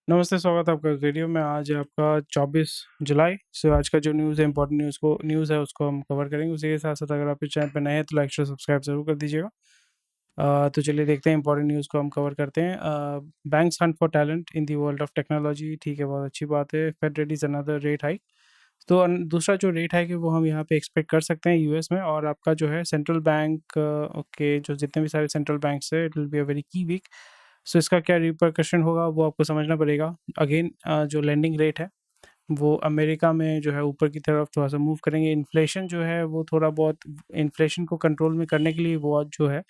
नमस्ते, स्वागत है आपका इस वीडियो में। आज है आपका 24 जुलाई। आज का जो न्यूज़ है, इम्पोर्टेंट न्यूज़ है उसको हम कवर करेंगे। उसी के साथ-साथ अगर आप इस चैनल पे नए हैं तो लाइक, शेयर, सब्सक्राइब ज़रूर कर दीजिएगा। तो चलिए देखते हैं, इम्पोर्टेंट न्यूज़ को हम कवर करते हैं। Banks hunt for talent in the world of technology. ठीक है, बहुत अच्छी बात है। Fed readies another rate hike. तो दूसरा जो रेट हाइक है वो हम यहाँ पे एक्सपेक्ट कर सकते हैं यूएस में। और आपका जो है सेंट्रल बैंक के जो जितने भी सारे सेंट्रल बैंक्स है, it will be a very की वीक। इसका क्या रिpercussion होगा वो आपको समझना पड़ेगा। अगेन जो लेंडिंग रेट है वो अमेरिका में जो है ऊपर की तरफ थोड़ा-सा मूव करेंगे। इन्फ्लेशन जो है वो थोड़ा बहुत, इन्फ्लेशन को कंट्रोल में करने के लिए वो आज जो है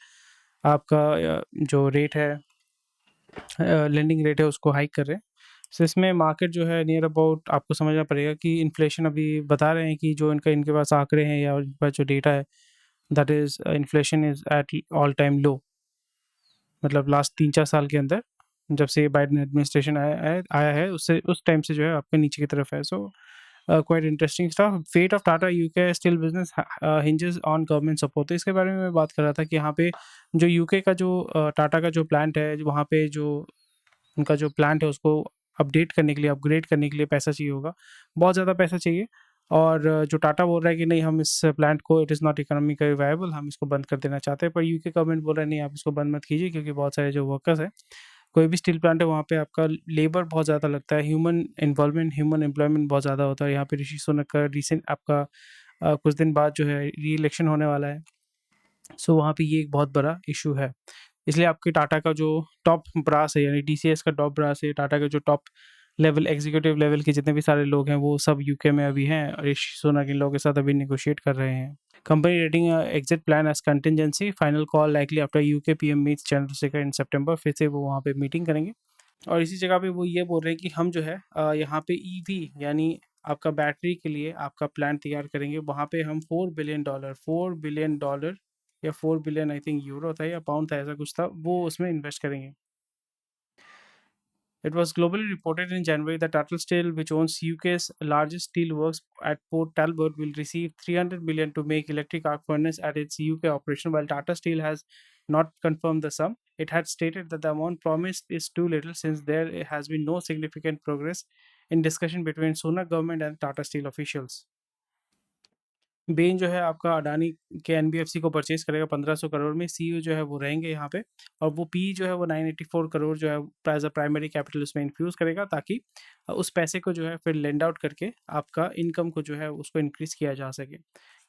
आपका जो रेट है, लेंडिंग रेट है उसको हाइक कर रहे हैं। इसमें मार्केट जो है नियर अबाउट, आपको समझना पड़ेगा कि इन्फ्लेशन अभी बता रहे हैं कि जो इनके पास आंकड़े हैं या उनके पास जो डेटा है, that is inflation is at all time low. मतलब लास्ट 3-4 साल के अंदर जब से बाइडेन एडमिनिस्ट्रेशन आया है उससे उस टाइम से जो है आपके नीचे की तरफ है। Quite interesting stuff. Fate of Tata UK still business hinges on government support. तो इसके बारे में मैं बात कर रहा था कि यहाँ पे जो यूके का जो टाटा का जो प्लांट है, वहाँ पे जो उनका जो प्लांट है उसको अपडेट करने के लिए, अपग्रेड करने के लिए पैसा चाहिए होगा, बहुत ज़्यादा पैसा चाहिए। और जो टाटा बोल रहा है कि नहीं, हम इस प्लांट को, it is not economically viable, हम इसको बंद कर देना चाहते हैं। पर यूके गवर्नमेंट बोल रहा है नहीं, आप इसको बंद मत कीजिए, क्योंकि बहुत सारे जो वर्कर्स हैं, कोई भी स्टील प्लांट है वहाँ पे आपका लेबर बहुत ज़्यादा लगता है, ह्यूमन इन्वॉल्वमेंट, ह्यूमन एम्प्लॉयमेंट बहुत ज़्यादा होता है। यहाँ पे ऋषि सुनक का रिसेंट आपका कुछ दिन बाद जो है री इलेक्शन होने वाला है। वहाँ पे ये एक बहुत बड़ा इशू है। इसलिए आपके टाटा का जो टॉप ब्रास है, यानी टीसीएस का टॉप ब्रास है, टाटा का जो टॉप लेवल, एग्जीक्यूटिव लेवल के जितने भी सारे लोग हैं, वो सब यूके में अभी हैं और ऋषि सुनक इन लोगों के साथ अभी नेगोशिएट कर रहे हैं। Company rating exit plan as contingency, final call likely after UK PM meets Chandrashekhar in सितंबर। फिर से वो वहाँ पे मीटिंग करेंगे और इसी जगह पे वो ये बोल रहे हैं कि हम जो है यहाँ पे ईवी यानी आपका बैटरी के लिए आपका प्लान तैयार करेंगे। वहाँ पे हम $4 बिलियन या 4 बिलियन, आई थिंक यूरो था या पाउंड था, ऐसा कुछ था, वो उसमें इन्वेस्ट करेंगे। It was globally reported in January that Tata Steel, which owns UK's largest steel works at Port Talbot, will receive 300 million to make electric arc furnace at its UK operation. While Tata Steel has not confirmed the sum, it had stated that the amount promised is too little since there has been no significant progress in discussion between Sunak government and Tata Steel officials. Ben जो है आपका अडानी के NBFC को purchase करेगा 1500 करोड़ में। CEO जो है वो रहेंगे यहाँ पे और वो पी जो है वो 984 करोड़ जो है एज़ अ प्राइमरी कैपिटल उसमें इन्फ्यूज़ करेगा, ताकि उस पैसे को जो है फिर लेंड आउट करके आपका इनकम को जो है उसको इंक्रीज़ किया जा सके।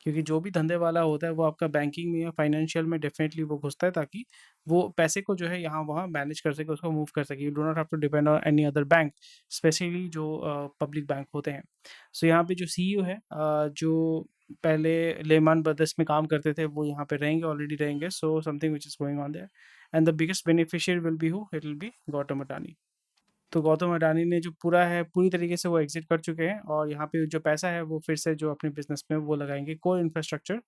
क्योंकि जो भी धंधे वाला होता है वो आपका बैंकिंग में या फाइनेंशियल में डेफ़िनेटली वो घुसता है, ताकि वो पैसे को जो है यहाँ-वहाँ मैनेज कर सके, उसको मूव कर सके। You do not have to depend on any other bank, specially जो पब्लिक बैंक होते हैं। यहाँ पे जो सीईओ है, जो पहले लेहमान ब्रदर्स में काम करते थे, वो यहाँ पे रहेंगे, ऑलरेडी रहेंगे। Something which is going on their and the biggest beneficiary will be who? It will B Gautam Adani. तो गौतम अडानी ने जो पूरी तरीके से वो एग्ज़िट कर चुके हैं और यहाँ पे जो पैसा है वो फिर से जो अपने बिज़नेस में वो लगाएँगे। Core infrastructure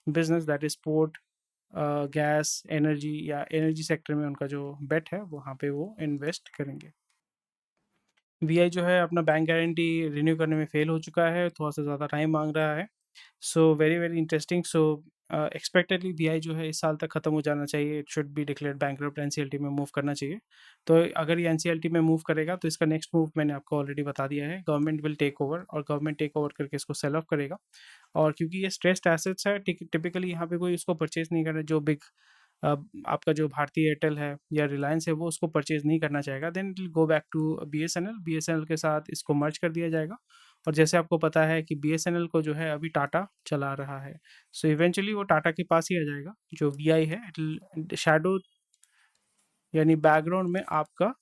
business, that is port, gas, energy या एनर्जी सेक्टर में उनका जो बेट है वहाँ पे वो इन्वेस्ट करेंगे। वीआई जो है अपना बैंक गारंटी रिन्यू करने में फ़ेल हो चुका है, थोड़ा-सा ज़्यादा टाइम माँग रहा है। Very very interesting. Expectedly BI जो है इस साल तक खत्म हो जाना चाहिए। It should be declared bankrupt, NCLT में मूव करना चाहिए। तो अगर ये एनसीएलटी में मूव करेगा तो इसका नेक्स्ट मूव मैंने आपको ऑलरेडी बता दिया है, गवर्नमेंट विल टेक ओवर और गवर्नमेंट टेक ओवर करके इसको सेल ऑफ करेगा। और क्योंकि ये स्ट्रेस्ड एसेट्स है, टिपिकली यहाँ पे कोई इसको परचेज नहीं करना। जो बिग आपका जो भारतीय एयरटेल है या रिलायंस है वो उसको परचेज नहीं करना चाहेगा। Then it will go back to BSNL. BSNL के साथ इसको मर्ज कर दिया जाएगा। और जैसे आपको पता है कि बीएसएनएल को जो है अभी टाटा चला रहा है, इवेंचुअली वो टाटा के पास ही आ जाएगा। जो वीआई है, इट विल शैडो यानी बैकग्राउंड में आपका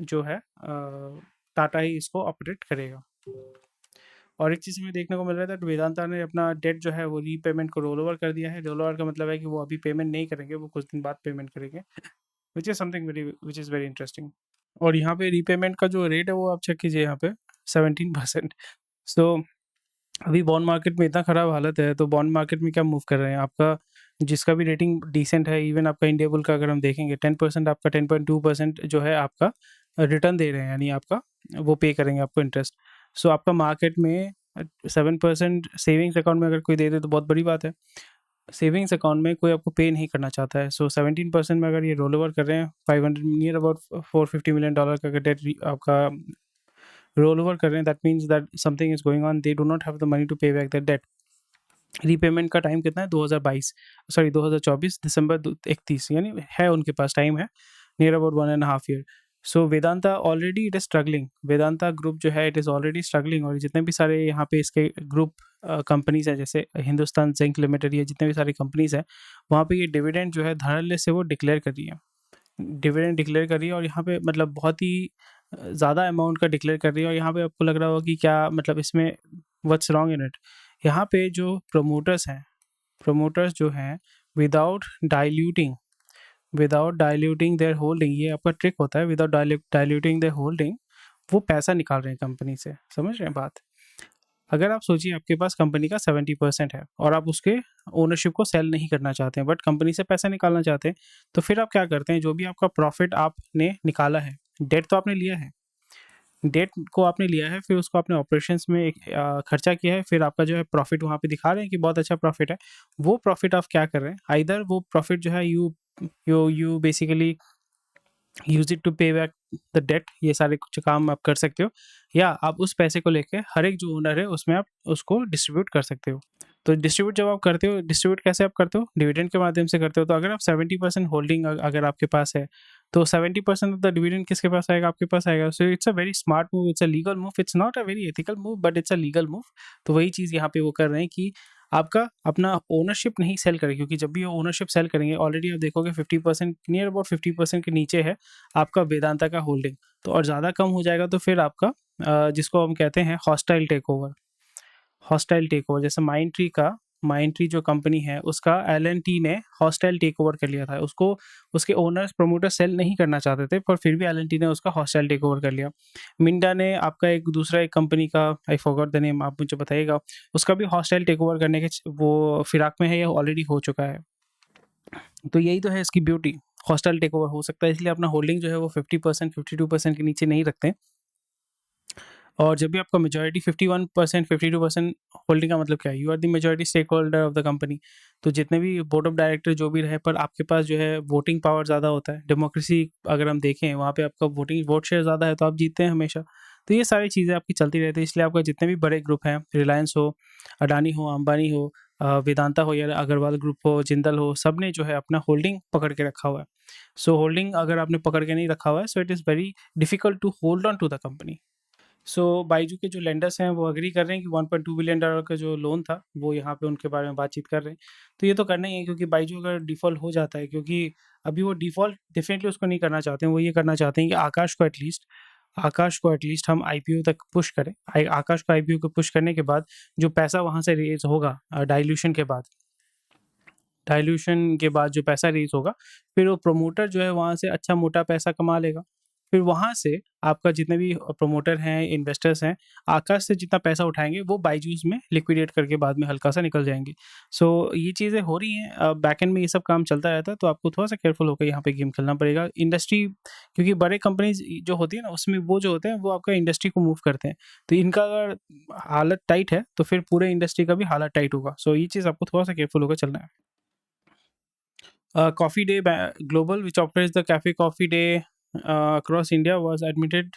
जो है टाटा ही इसको ऑपरेट करेगा। और एक चीज़ हमें देखने को मिल रहा था, वेदांता ने अपना डेट जो है वो रीपेमेंट को रोल ओवर कर दिया है। रोल ओवर का मतलब है कि वो अभी पेमेंट नहीं करेंगे, वो कुछ दिन बाद पेमेंट करेंगे, विच इज़ वेरी इंटरेस्टिंग। और यहाँ पे रीपेमेंट का जो रेट है वो आप चेक कीजिए, यहाँ पे 17%। सो अभी बॉन्ड मार्केट में इतना खराब हालत है, तो बॉन्ड मार्केट में क्या मूव कर रहे हैं? आपका जिसका भी रेटिंग डिसेंट है, इवन आपका इंडिया बुल का अगर हम देखेंगे, 10% आपका 10.2% जो है आपका रिटर्न दे रहे हैं, यानी आपका वो पे करेंगे आपको इंटरेस्ट। आपका मार्केट में 7% सेविंग्स अकाउंट में अगर कोई दे दे तो बहुत बड़ी बात है। सेविंग्स अकाउंट में कोई आपको पे नहीं करना चाहता है। सो 17% में अगर ये रोल ओवर कर रहे हैं 500 नियर अबाउट $450 million का अगर डेट आपका रोल ओवर कर रहे हैं, that means that something is going on, they do not have the money to pay back that debt. Repayment का टाइम कितना है? 2022 सॉरी 2024 दिसंबर 31, यानी है उनके पास टाइम है near about 1.5 year. So Vedanta already it is struggling, Vedanta group जो है it is already struggling. और जितने भी सारे यहाँ पे इसके ग्रुप कंपनीज हैं, जैसे हिंदुस्तान जिंक लिमिटेड, ये जितने भी सारी कंपनीज हैं, वहाँ पे ये डिविडेंड जो है धड़ल्ले से वो डिक्लेयर कर रही है, डिविडेंड डिक्लेयर कर रही है। और यहाँ पे मतलब बहुत ही ज़्यादा अमाउंट का डिक्लेयर कर रही है। और यहाँ पे आपको लग रहा होगा कि क्या मतलब इसमें व्हाट्स रॉन्ग इन इट। यहाँ पे जो प्रोमोटर्स हैं, प्रोमोटर्स जो हैं विदाउट डाइल्यूटिंग देयर होल्डिंग, ये आपका ट्रिक होता है, विदाउट डाइल्यूटिंग देयर होल्डिंग वो पैसा निकाल रहे हैं कंपनी से। समझ रहे हैं बात? अगर आप सोचिए आपके पास कंपनी का 70% है और आप उसके ओनरशिप को सेल नहीं करना चाहते हैं, बट कंपनी से पैसा निकालना चाहते हैं, तो फिर आप क्या करते हैं? जो भी आपका प्रॉफिट आपने निकाला है, डेट तो आपने लिया है, डेट को आपने लिया है, फिर उसको आपने ऑपरेशंस में एक खर्चा किया है, फिर आपका जो है प्रॉफिट वहाँ पे दिखा रहे हैं कि बहुत अच्छा प्रॉफिट है। वो प्रॉफिट आप क्या कर रहे हैं? आइदर वो प्रॉफिट जो है you basically use it to pay back the debt, ये सारे कुछ काम आप कर सकते हो, या आप उस पैसे को लेके हर एक जो ओनर है उसमें आप उसको डिस्ट्रीब्यूट कर सकते हो। तो डिस्ट्रीब्यूट जब आप करते हो, डिस्ट्रीब्यूट कैसे आप करते हो? डिविडेंड के माध्यम से करते हो। तो अगर आप 70% होल्डिंग अगर आपके पास है, तो 70% ऑफ द डिविडेंड किसके पास आएगा? आपके पास आएगा। So it's a very smart move, it's a legal move, it's not a very ethical move but it's a legal move. तो वही चीज़ यहाँ पे वो कर रहे हैं कि आपका अपना ओनरशिप नहीं सेल करें, क्योंकि जब भी वो ओनरशिप सेल करेंगे, ऑलरेडी आप देखोगे 50% नियर अबाउट 50% के नीचे है आपका वेदांता का होल्डिंग। तो और ज़्यादा कम हो जाएगा तो फिर आपका जिसको हम कहते हैं hostile take over, hostile take over. जैसे माइंड ट्री जो कंपनी है उसका एल&टी ने हॉस्टाइल टेक ओवर कर लिया था। उसको उसके ओनर्स प्रमोटर सेल नहीं करना चाहते थे, पर फिर भी एल&टी ने उसका हॉस्टाइल टेक ओवर कर लिया। मिंडा ने आपका एक कंपनी का, आई फॉरगॉट द नेम, आप मुझे बताइएगा, उसका भी हॉस्टाइल टेक ओवर करने के वो फिराक में है या ऑलरेडी हो चुका है। तो यही तो है इसकी ब्यूटी, हॉस्टाइल टेक ओवर हो सकता है, इसलिए अपना होल्डिंग जो है वो 50% 52% के नीचे नहीं रखते। और जब भी आपका मेजॉरिटी 51% 52% होल्डिंग का मतलब क्या है? You are the majority stake holder of the company. तो जितने भी बोर्ड ऑफ डायरेक्टर जो भी रहे, पर आपके पास जो है वोटिंग पावर ज़्यादा होता है। डेमोक्रेसी अगर हम देखें, वहाँ पे आपका वोट शेयर ज़्यादा है, तो आप जीतते हैं हमेशा। तो ये सारी चीज़ें आपकी चलती रहती है, इसलिए आपका जितने भी बड़े ग्रुप हैं, रिलायंस हो, अडानी हो, अंबानी हो, वेदांता हो या अग्रवाल ग्रुप हो, जिंदल हो, सब ने जो है अपना होल्डिंग पकड़ के रखा हुआ है। सो होल्डिंग अगर आपने पकड़ के नहीं रखा हुआ है, so it is very difficult to hold on to the company. So Byju के जो लेंडर्स हैं वो एग्री कर रहे हैं कि $1.2 बिलियन का जो लोन था वो यहाँ पे उनके बारे में बातचीत कर रहे हैं। तो ये तो करना ही है, क्योंकि बायजू अगर डिफ़ॉल्ट हो जाता है, क्योंकि अभी वो डिफ़ॉल्ट डेफ़िनेटली उसको नहीं करना चाहते हैं। वो ये करना चाहते हैं कि आकाश को एटलीस्ट हम आईपीओ तक पुश करें। आकाश को आईपीओ को पुश करने के बाद जो पैसा वहाँ से रेज़ होगा डाइल्यूशन के बाद जो पैसा रेज़ होगा, फिर वो प्रमोटर जो है वहाँ से अच्छा मोटा पैसा कमा लेगा। फिर वहाँ से आपका जितने भी प्रमोटर हैं, इन्वेस्टर्स हैं, आकाश से जितना पैसा उठाएँगे वो बायजूस में लिक्विडेट करके बाद में हल्का-सा निकल जाएँगे। सो ये चीज़ें हो रही हैं, बैकएंड में ये सब काम चलता रहता है, तो आपको थोड़ा-सा केयरफुल होकर यहाँ पे गेम खेलना पड़ेगा। इंडस्ट्री, क्योंकि बड़े कंपनीज़ जो होती है ना, उसमें वो जो होते हैं वो आपका इंडस्ट्री को मूव करते हैं। तो इनका अगर हालत टाइट है, तो फिर पूरे इंडस्ट्री का भी हालत टाइट होगा। सो ये चीज़ आपको थोड़ा-सा केयरफुल होकर चलना है। Coffee Day Global, which operates the Cafe Coffee Day across India, was admitted।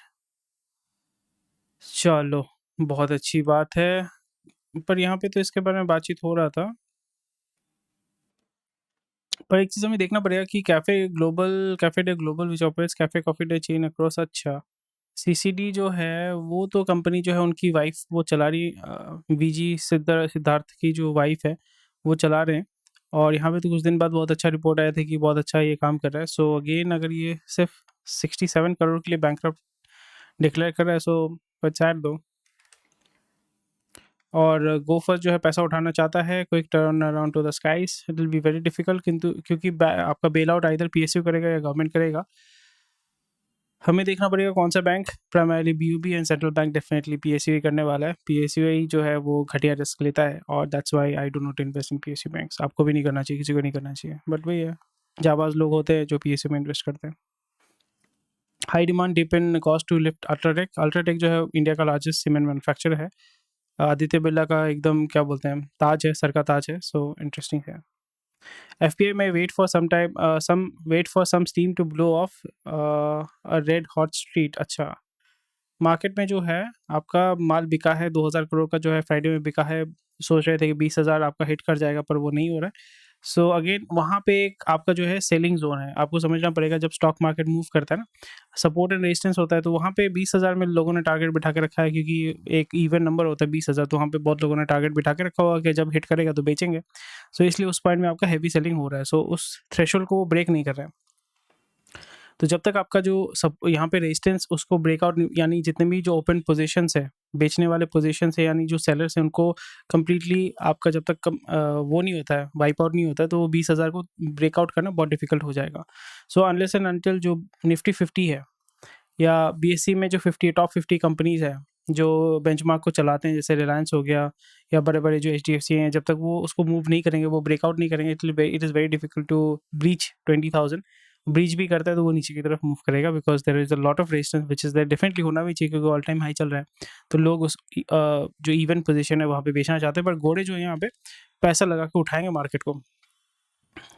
चलो, बहुत अच्छी बात है। पर यहाँ पे तो इसके बारे में बातचीत हो रहा था। पर एक चीज़ हमें देखना पड़ेगा कि cafe day global which operates cafe coffee day chain across, अच्छा, सीसीडी जो है वो तो कंपनी जो है उनकी वाइफ वो चला रही, वीजी सिद्धार्थ की जो वाइफ है वो चला रहे हैं। और यहाँ पे तो कुछ दिन बाद बहुत अच्छा रिपोर्ट आया था कि बहुत अच्छा ये काम कर रहा है। सो अगेन अगर ये सिर्फ 67 करोड़ के लिए बैंकरप्ट डिक्लेयर कर रहा है, सो सैड दो। और गोफर्स्ट जो है पैसा उठाना चाहता है, quick turn around to the skies, it will be very difficult, किंतु क्योंकि आपका बेल आउट आइदर पीएसयू करेगा या गवर्नमेंट करेगा। हमें देखना पड़ेगा कौन सा bank, primarily BUB and central bank definitely PSU ही करने वाला है। पीएसयू ही जो है वो घटिया रिस्क लेता है, और that's why I do not invest in PSU banks. आपको भी नहीं करना चाहिए, किसी को नहीं करना चाहिए, बट वही है, जाबाज लोग होते हैं जो पीएसयू में इन्वेस्ट करते हैं। High demand dip in cost to lift UltraTech जो है इंडिया का लार्जेस्ट सीमेंट मैन्युफैक्चरर है। आदित्य बिरला का एकदम क्या बोलते हैं ताज है, सर का ताज है। सो इंटरेस्टिंग है। FPI may wait for some time, wait for some steam to blow off a red hot street. अच्छा, मार्केट में जो है आपका माल बिका है 2000 करोड़ का, जो है फ्राइडे में बिका है। सोच रहे थे कि 20,000 आपका हिट कर जाएगा, पर वो नहीं हो रहा है। सो अगेन वहाँ पे एक आपका जो है सेलिंग जोन है, आपको समझना पड़ेगा। जब स्टॉक मार्केट मूव करता है ना, सपोर्ट एंड रेजिस्टेंस होता है, तो वहाँ पे 20,000 में लोगों ने टारगेट बिठा के रखा है, क्योंकि एक इवन नंबर होता है 20,000, तो वहाँ पे बहुत लोगों ने टारगेट बिठा के रखा होगा कि जब हिट करेगा तो बेचेंगे। सो इसलिए उस पॉइंट में आपका हैवी सेलिंग हो रहा है, सो उस थ्रेशोल्ड को वो ब्रेक नहीं कर रहा है। तो जब तक आपका जो सब यहाँ पे रेजिस्टेंस उसको ब्रेकआउट, यानी जितने भी जो ओपन पोजीशंस है, बेचने वाले पोजीशंस है, यानी जो सेलर्स हैं, उनको कंप्लीटली आपका जब तक वो नहीं होता है, वाइप आउट नहीं होता है, तो वो 20,000 को ब्रेकआउट करना बहुत डिफिकल्ट हो जाएगा। सो अनलेस एंड अनटिल जो निफ्टी 50 है, या BSE में जो 50 टॉप 50 कंपनीज है जो बेंचमार्क को चलाते हैं, जैसे रिलायंस हो गया, या बड़े बड़े जो HDFC हैं, जब तक वो उसको मूव नहीं करेंगे, वो ब्रेकआउट नहीं करेंगे, it is very difficult to breach 20,000। Breach भी करता है तो वो नीचे की तरफ मूव करेगा, because there is a lot of resistance which is there. Definitely होना भी चाहिए, क्योंकि ऑल टाइम हाई चल रहा है, तो लोग उस जो इवन पोजीशन है वहाँ पे बेचना चाहते हैं। पर घोड़े जो है यहाँ पे पैसा लगा के उठाएंगे मार्केट को,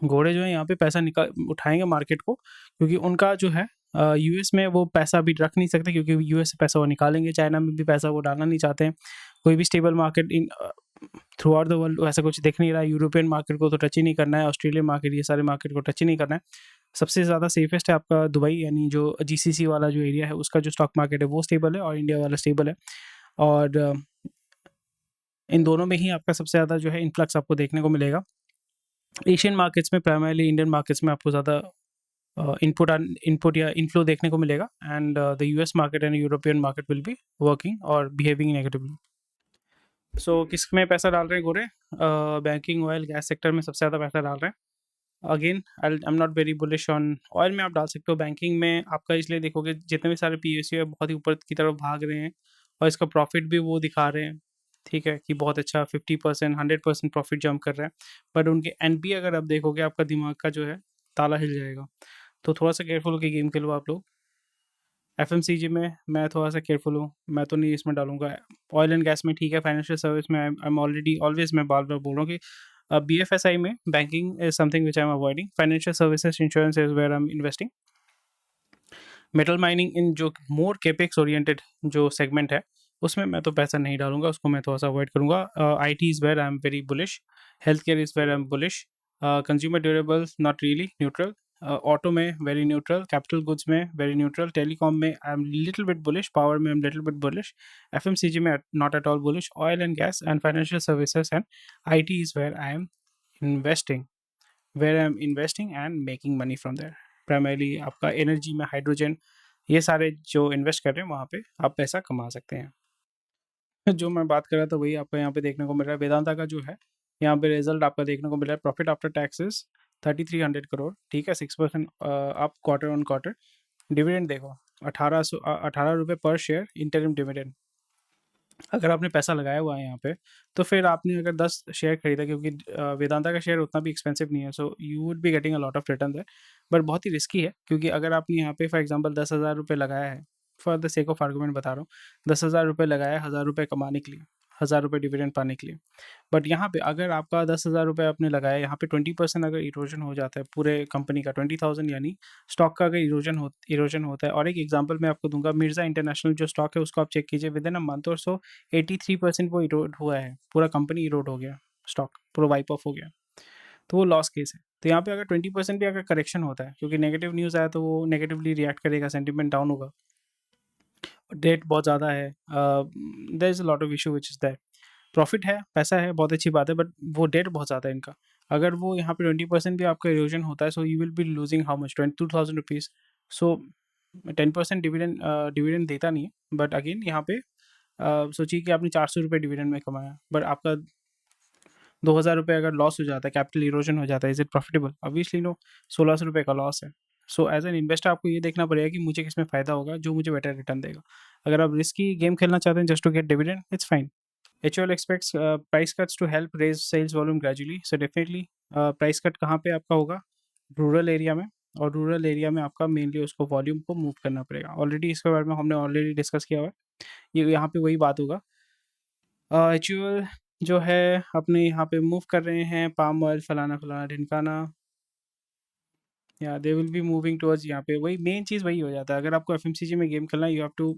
घोड़े जो है यहाँ पे पैसा निकाल उठाएंगे मार्केट को, क्योंकि उनका जो है US में वो पैसा अभी रख नहीं सकते, क्योंकि US से पैसा वो निकालेंगे। चाइना में भी पैसा वो डालना नहीं चाहते हैं। कोई भी stable market in through out the world ऐसा कुछ दिख नहीं रहा है। यूरोपियन मार्केट को तो टच ही नहीं करना है, ऑस्ट्रेलियन मार्केट, ये सारे मार्केट को टच ही नहीं करना है। सबसे ज़्यादा सेफेस्ट है आपका दुबई, यानी जो GCC वाला जो एरिया है, उसका जो स्टॉक मार्केट है वो स्टेबल है, और इंडिया वाला स्टेबल है। और इन दोनों में ही आपका सबसे ज़्यादा जो है इन्फ्लक्स आपको देखने को मिलेगा। एशियन मार्केट्स में, प्राइमरली इंडियन मार्केट्स में, आपको ज़्यादा इनपुट या इनफ्लो देखने को मिलेगा। And the US market and European market will be working और बिहेविंग नेगेटिवली। सो किस में पैसा डाल रहे हैं गोरे? बैंकिंग, ऑयल, गैस सेक्टर में सबसे ज़्यादा पैसा डाल रहे हैं। Again I am not very bullish on oil में। आप डाल सकते हो, बैंकिंग में आपका इसलिए देखोगे जितने भी सारे PSU है बहुत ही ऊपर की तरफ भाग रहे हैं, और इसका प्रॉफिट भी वो दिखा रहे हैं, ठीक है, कि बहुत अच्छा 50%, 100% प्रॉफिट जंप कर रहा है। बट उनके NP अगर आप देखोगे, आपका दिमाग का जो है ताला हिल जाएगा। तो थोड़ा सा केयरफुल होकर गेम खेलो आप लोग। FMCG में मैं थोड़ा सा केयरफुल हूँ, मैं तो नहीं इसमें डालूंगा। ऑयल एंड गैस में ठीक है, फाइनेंशियल सर्विस में आई एम ऑलरेडी ऑलवेज, मैं बार बार बोल रहा हूँ कि BFSI में banking is something which I am avoiding, financial services, insurance is where I am investing. Metal mining in जो मोर केपेक्स ओरिएंटेड जो सेगमेंट है, उसमें मैं तो पैसा नहीं डालूंगा, उसको मैं थोड़ा सा अवॉइड करूंगा। IT is where I am very bullish, health care is where I am bullish, consumer durables not really, neutral, auto में वेरी न्यूट्रल, कैपिटल गुड्स में वेरी न्यूट्रल, टेलीकॉम में I am little bit bullish, power में I am little bit bullish, FMCG में not at all bullish, oil and gas and financial services and IT is where I am investing, and making money from there. Primarily आपका energy में hydrogen, ये सारे जो invest कर रहे हैं वहाँ पे आप पैसा कमा सकते हैं। जो मैं बात कर रहा था वही आपको यहाँ पे देखने को मिल रहा है। वेदांता का जो है यहाँ पे रिजल्ट आपका देखने को मिल रहा है। प्रॉफिट आफ्टर टैक्सेस 3300 करोड़, ठीक है, 6% आप क्वार्टर ऑन क्वार्टर। डिविडेंड देखो 18 रुपये पर शेयर इंटरिम डिविडेंड। अगर आपने पैसा लगाया हुआ है यहाँ पे, तो फिर आपने अगर 10 शेयर खरीदा, क्योंकि वेदांता का शेयर उतना भी एक्सपेंसिव नहीं है, so you would be getting a lot of return there. But बहुत ही रिस्की है, क्योंकि अगर आपने यहाँ पे फॉर एग्जांपल 10,000 रुपये लगाया है, for the sake of argument बता रहा हूँ, 10,000 रुपये लगाया, 1,000 रुपये कमाने के लिए, 1,000 रुपये डिविडेंड पाने के लिए। बट यहाँ पे अगर आपका 10,000 रुपये आपने लगाया, यहाँ पे 20% अगर इरोजन हो जाता है पूरे कंपनी का, 20,000 यानी स्टॉक का अगर इरोजन होता है। और एक एग्जांपल मैं आपको दूंगा, मिर्जा इंटरनेशनल जो स्टॉक है उसको आप चेक कीजिए, विद इन अ मंथ और सो 83% वो इरोड हुआ है, पूरा कंपनी इरोड हो गया, स्टॉक पूरा वाइप ऑफ हो गया, तो वो लॉस केस है। तो यहाँ पे अगर 20% भी अगर करेक्शन होता है, क्योंकि नेगेटिव न्यूज़ आया तो वो नेगेटिवली रिएक्ट करेगा, सेंटिमेंट डाउन होगा, डेट बहुत ज़्यादा है, there is a lot of issue which is that. Profit है, पैसा है, बहुत अच्छी बात है, बट वो डेट बहुत ज़्यादा है इनका। अगर वो यहाँ पे 20% भी आपका इरोजन होता है, so you will be losing how much, 22,000 rupees. So 10% dividend देता नहीं है, बट अगेन यहाँ पे सोचिए कि आपने 400 रुपये डिविडेंड में कमाया, बट आपका 2,000 रुपये अगर लॉस हो जाता है, कैपिटल इरोजन हो जाता है, is it profitable? Obviously no, 1,600 रुपये का लॉस है। सो एज एन इन्वेस्टर आपको ये देखना पड़ेगा कि मुझे किसमें फ़ायदा होगा, जो मुझे बेटर रिटर्न देगा। अगर आप रिस्की गेम खेलना चाहते हैं just to get dividend, it's fine. HUL expects price cuts to help raise sales volume gradually. So definitely price cut कहाँ पे आपका होगा? रूरल एरिया में, और रूरल एरिया में आपका मेनली उसको वॉल्यूम को मूव करना पड़ेगा। ऑलरेडी इसके बारे में हमने ऑलरेडी डिस्कस किया हुआ है। ये यहाँ पे वही बात होगा। HUL जो है अपने यहाँ पे मूव कर रहे हैं पाम ऑयल फलाना फलाना ढिमकाना, या they will be moving towards यहाँ पे। वही मेन चीज़ वही हो जाता है, अगर आपको एफएमसीजी में गेम खेलना है, you have to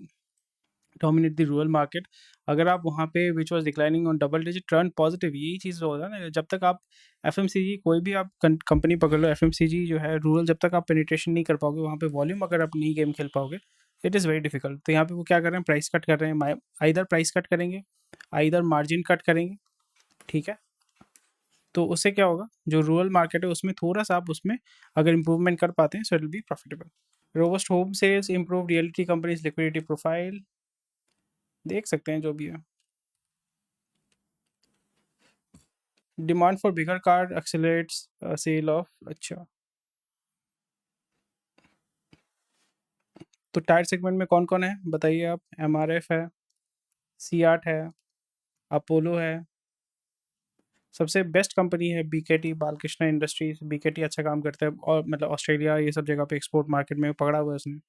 dominate the rural market. अगर आप वहाँ पे which was declining on double digit turn positive, यही चीज़ होता है ना, जब तक आप एफएमसीजी कोई भी आप कंपनी पकड़ लो, एफएमसीजी जो है रूरल, जब तक आप पेनिट्रेशन नहीं कर पाओगे वहाँ पे वॉल्यूम, अगर आप नहीं गेम खेल पाओगे, इट इज़ वेरी डिफिकल्ट। तो यहाँ पे वो क्या कर रहे हैं, प्राइस कट कर रहे हैं, आइदर प्राइस कट करेंगे, आइदर मार्जिन कट करेंगे, ठीक है। तो उससे क्या होगा, जो रूरल मार्केट है उसमें थोड़ा सा आप उसमें अगर इम्प्रूवमेंट कर पाते हैं, so it will be profitable. Robust home sales, improve realty companies liquidity profile, देख सकते हैं जो भी है। Demand for bigger car accelerates sell off, अच्छा। तो टायर सेगमेंट में कौन कौन है बताइए आप। एमआरएफ है, C8 है, अपोलो है, सबसे बेस्ट कंपनी है बीकेटी, बालकृष्ण इंडस्ट्रीज। बीकेटी अच्छा काम करता है, और मतलब ऑस्ट्रेलिया ये सब जगह पे एक्सपोर्ट मार्केट में पकड़ा हुआ है उसने।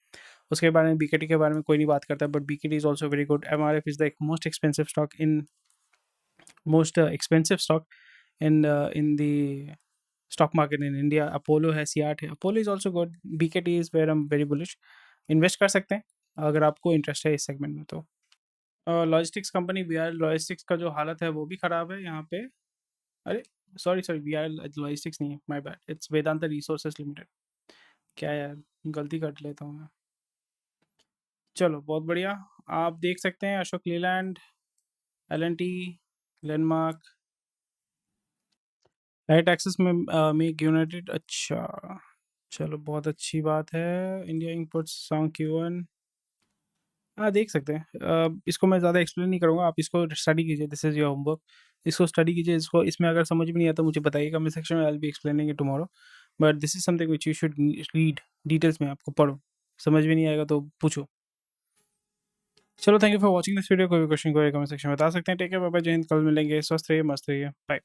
उसके बारे में बीकेटी के बारे में कोई नहीं बात करता, but BKT is also very good. MRF is the most expensive stock in the stock market in India. Apollo है, C8 है, Apollo is also good. BKT is where I'm very bullish. Invest कर सकते हैं अगर आपको interest है इस segment में। तो लॉजिस्टिक्स कंपनी वीआर लॉजिस्टिक्स का जो हालत है वो भी ख़राब है यहाँ पे। अरे सॉरी सॉरी, वीआर लॉजिस्टिक्स नहीं है, my bad, it's Vedanta resources limited. क्या यार, गलती कर लेता हूँ मैं। चलो बहुत बढ़िया, आप देख सकते हैं Ashok Leyland, L&T, landmark, right access में मेक यूनाइटेड, अच्छा। चलो बहुत अच्छी बात है। इंडिया इंपोर्ट्स सॉन्ग Q1, हाँ देख सकते हैं। इसको मैं ज़्यादा एक्सप्लेन नहीं करूँगा, आप इसको स्टडी कीजिए, दिस इज़ योर होमवर्क। इसको स्टडी कीजिए, इसको इसमें अगर समझ में नहीं आता मुझे बताइए कमेंट सेक्शन में, I will be explaining it tomorrow. But this is something which you should read details में, आपको पढ़ो, समझ में नहीं आएगा तो पूछो। चलो thank you for watching this video. कोई भी क्वेश्चन कोई कमेंट सेक्शन में बता सकते हैं। टेक केयर, बाय बाय, जय हिंद। कल मिलेंगे, स्वस्थ रहिए, मस्त रहिए, बाय।